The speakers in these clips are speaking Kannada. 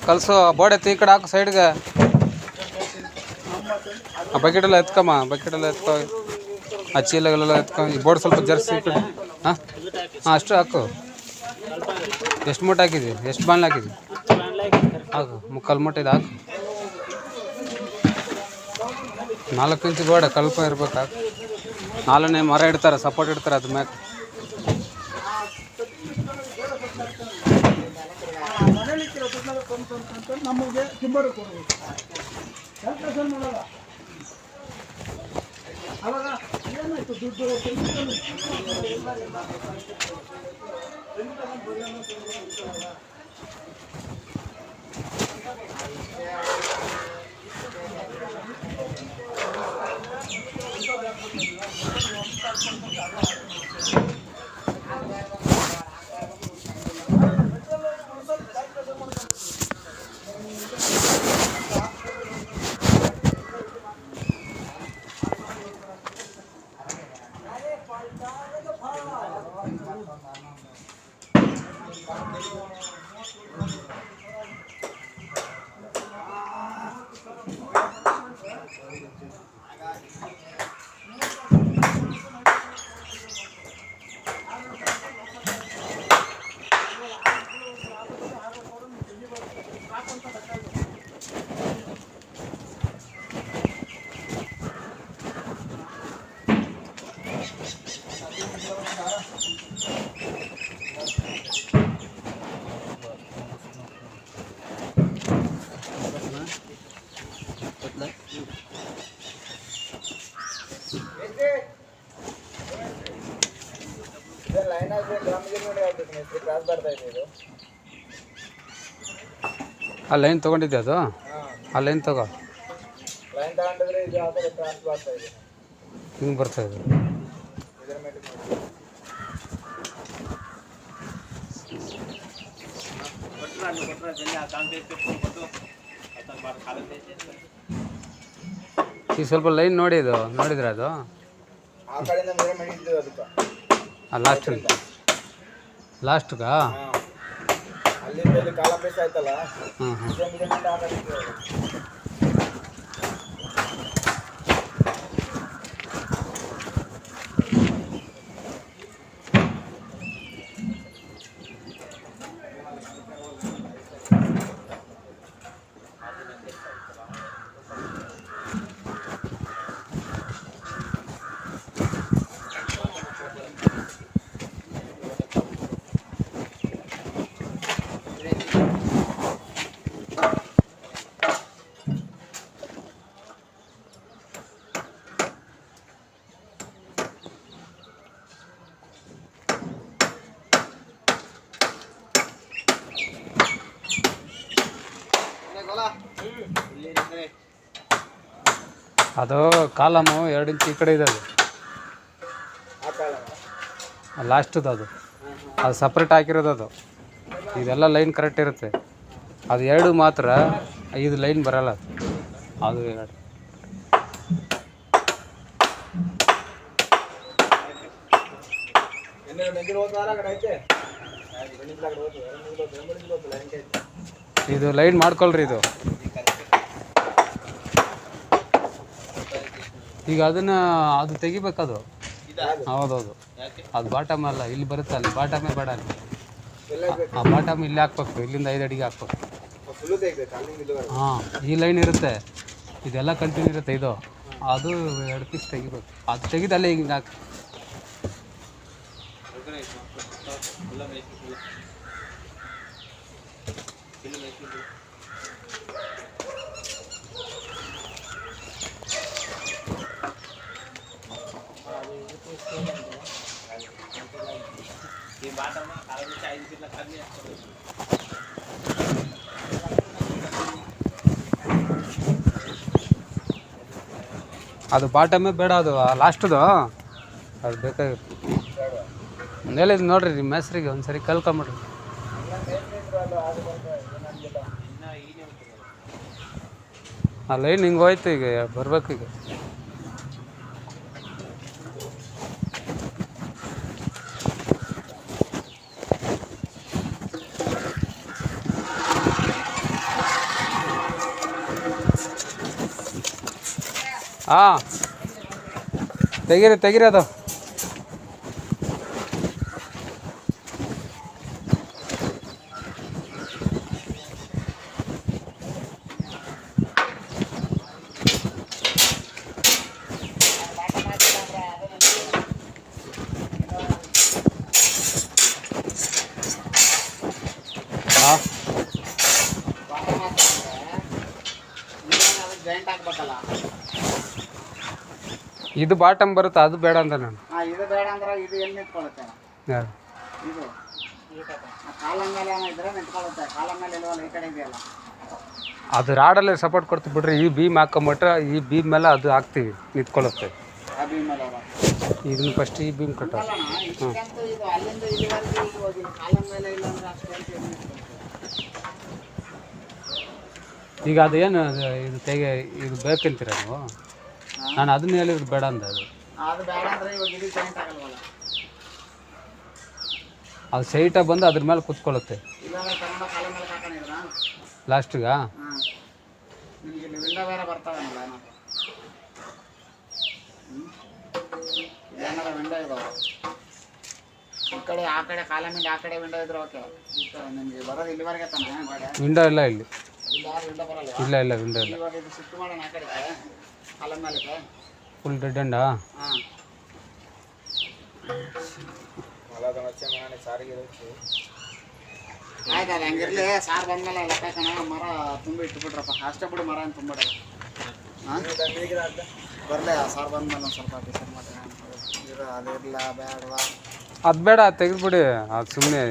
ಕಲ್ಸು ಬೋರ್ಡ್ ಎತ್ತಿ ಈ ಕಡೆ ಹಾಕು ಸೈಡ್ಗೆ. ಆ ಬಕೆಟೆಲ್ಲ ಎತ್ಕಮ್ಮ, ಬಕೆಟೆಲ್ಲ ಎತ್ಕೊ, ಆ ಚೀಲಗಳೆಲ್ಲ ಎತ್ಕೊ. ಈ ಬೋರ್ಡ್ ಸ್ವಲ್ಪ ಜರ್ಸಿ ಈ ಕಡೆ. ಹಾಂ ಹಾಂ, ಅಷ್ಟು ಹಾಕು. ಎಷ್ಟು ಮೂಟೆ ಹಾಕಿದ್ವಿ? ಎಷ್ಟು ಬಾಣ್ಲೆ ಹಾಕಿದ್ವಿ? ಹಾಕು, ಮುಕ್ಕಾಲು ಮೂಟೆ ಇದು ಹಾಕು. 4 ಇಂಚು ಗೋಡೆ ಕಲ್ಪ ಇರ್ಬೇಕು. ಹಾಕು. 4ನೇ ಮರ ಇಡ್ತಾರೆ, ಸಪೋರ್ಟ್ ಇಡ್ತಾರೆ ಅದ್ರ ಮ್ಯಾಗ. ನಮಗೆ ಟಿಂಬರ್ ಕೊಡಬೇಕು. ಅವಾಗ ಏನಾಯ್ತು ದುಡ್ಡು ಆ ಲೈನ್ ತೊಗೊಂಡಿದ್ದೆ ಅದು ಆ ಲೈನ್ ತಗೋ ಹಿಂಗೆ ಬರ್ತಾ ಇದೆ ಈಗ ಸ್ವಲ್ಪ ಲೈನ್ ನೋಡಿ ಇದು ನೋಡಿದ್ರೆ ಅದು ಲಾಸ್ಟ್ಗ ಅದು ಕಾಲಮು 2 ಇಂಚ್ ಈ ಕಡೆ ಇದೆ ಅದು ಲಾಸ್ಟದು ಅದು ಸಪ್ರೇಟ್ ಹಾಕಿರೋದು ಅದು ಇದೆಲ್ಲ ಲೈನ್ ಕರೆಕ್ಟ್ ಇರುತ್ತೆ ಅದು 2 ಮಾತ್ರ 5 ಲೈನ್ ಬರಲ್ಲ ಅದು 2 ಇದು ಲೈನ್ ಮಾಡ್ಕೊಳ್ರಿ ಇದು ಈಗ ಅದನ್ನು ಅದು ತೆಗಿಬೇಕದು ಹೌದೌದು ಅದು ಬಾಟಮ್ ಅಲ್ಲ ಇಲ್ಲಿ ಬರುತ್ತೆ ಅಲ್ಲಿ ಬಾಟಮೇ ಬೇಡ ಅಲ್ಲಿ ಆ ಬಾಟಮ್ ಇಲ್ಲಿ ಹಾಕ್ಬೇಕು ಇಲ್ಲಿಂದ 5 ಅಡಿಗೆ ಹಾಕ್ಬೇಕು ಹಾಂ ಈ ಲೈನ್ ಇರುತ್ತೆ ಇದೆಲ್ಲ ಕಂಟಿನ್ಯೂ ಇರುತ್ತೆ ಇದು ಅದು 2 ಪೀಸ್ ತೆಗಿಬೇಕು ಅದು ತೆಗಿದಲ್ಲೇ ಹಿಂಗೆ ಹಾಕಿ ಅದು ಬಾಟಮೇ ಬೇಡ ಅದು ಲಾಸ್ಟ್ದು ಅದು ಬೇಕಾಗಿತ್ತು ಹೇಳಿದ್ ನೋಡ್ರಿ ನಿಮ್ಮ ಹೆಸ್ರಿಗೆ ಒಂದ್ಸರಿ ಕಲ್ಕೊಂಬಿಡ್ರಿ ಆ ಲೈನ್ ಹಿಂಗೆ ಹೋಯ್ತು ಈಗ ಬರ್ಬೇಕು ಈಗ ಹಾಂ ತೆಗೀರಿ ಅದು ಹಾಂ ಇದು ಬಾಟಮ್ ಬರುತ್ತೆ ಅದು ಬೇಡ ಅಂತ ನಾನು ಇದು ಬೇಡ ಅಂದ್ರೆ ಇದು ಎಲ್ಲಿ ನಿಂತ್ಕೊಳ್ಳುತ್ತೆ ಇದು ಕಾಲ ಮೇಲೆ ಇದ್ರೆ ನಿಂತ್ಕೊಳ್ಳುತ್ತೆ ಕಾಲ ಮೇಲೆ ಇಲ್ವಲ್ಲ ಈ ಕಡೆ ಇದೆಯಲ್ಲ ಅದು ರಾಡಲ್ಲೇ ಸಪೋರ್ಟ್ ಕೊಡ್ತೀವಿ ಬಿಡ್ರಿ ಈ ಬೀಮ್ ಹಾಕೊಂಬಿಟ್ರೆ ಈ ಬೀಮ್ ಮೇಲೆ ಅದು ಹಾಕ್ತೀವಿ ನಿಂತ್ಕೊಳ್ಳುತ್ತೆ ಆ ಬೀಮ್ ಮೇಲೆ ಇದನ್ನ ಫಸ್ಟ್ ಈ ಬೀಮ್ ಕಟ್ಟೋ ಇದು ಅಲ್ಲಿಂದ ಇಲ್ಲಿವರೆಗೆ ಇದು ಹೋಗಿಲ್ಲ ಕಾಲ ಮೇಲೆ ಇಲ್ಲ ಅಂದ್ರೆ ಅಷ್ಟು ಈಗ ಅದೇನು ಇದು ಇದು ಬೇಕಂತೀರ ನೀವು ನಾನು ಅದನ್ನ ಹೇಳಿದ್ರು ಬೇಡ ಅಂದ ಅದು ಬೇಡ ಅಂದ್ರೆ ಇವಾಗ ಇದು ಜಾಯಿಂಟ್ ಆಗಲ್ವಲ್ಲ ಅದು ಸೈಟಾಗಿ ಬಂದು ಅದ್ರ ಮೇಲೆ ಕುತ್ಕೊಳ್ಳುತ್ತೆ ಇಲ್ಲಾಂದ್ರೆ ಕನ್ನಡ ಕಾಲ ಮೇಲೆ ಹಾಕೊಂಡಿದ್ರಾ ಲಾಸ್ಟಿಗ ನಿಮಗೆ ಇಲ್ಲಿ ವಿಂಡೋ ಬೇರೆ ಬರ್ತಾವಲ್ಲ ಏನಾರ ವಿಂಡೋ ಇದಾವೆ ಈ ಕಡೆ ಆ ಕಡೆ ಕಾಲ ಮೇಲೆ ಆ ಕಡೆ ವಿಂಡೋ ಇದ್ರೆ ಓಕೆ ನಿಮಗೆ ಬರೋದು ಇಲ್ಲಿವರೆಗೆ ತಾನೆ ಗಾಡಿ ವಿಂಡೋ ಇಲ್ಲ ಇಲ್ಲಿ ಇಲ್ಲಿ ಯಾರು ವಿಂಡೋ ಬರಲ್ಲ ಇಲ್ಲ ವಿಂಡೋ ಇಲ್ಲ ಇವಾಗ ಇದು ಶಿಫ್ಟ್ ಮಾಡೋಣ ಆ ಕಡೆ ಕಾಲ ಮೇಲೆ ಫುಲ್ ಡೆಡ್ ಎಂಡಾ ಹಾಂ ಆಯ್ತು ಅದು ಹಂಗಿರ್ಲಿ ಸಾರು ಬಂದಮೇಲೆ ಲೆಕ್ಕ ಕಣ ಮರ ತುಂಬಿ ಇಟ್ಬಿಟ್ರಪ್ಪ ಅಷ್ಟೇ ಬಿಡು ಮರ ಅಂತ ತುಂಬಿಡ ಹಾಂ ಬರಲೇ ಸಾರು ಬಂದ್ಮೇಲೆ ಒಂದು ಸ್ವಲ್ಪ ಡಿಸೈಡ್ ಮಾಡಿ ಇದು ಅದಿರಲ್ಲ ಬೇಡವಾ ಅದು ಬೇಡ, ತೆಗೆದುಬಿಡಿ. ಅದು ಸುಮ್ಮನೆ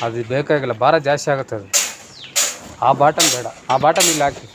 ಅದು ಬೇಕಾಗಿಲ್ಲ, ಭಾರ ಜಾಸ್ತಿ ಆಗುತ್ತೆ ಅದು. ಆ ಬಾಟಮ್ ಬೇಡ, ಆ ಬಾಟಮ್ ಇಲ್ಲಿ ಹಾಕಿ.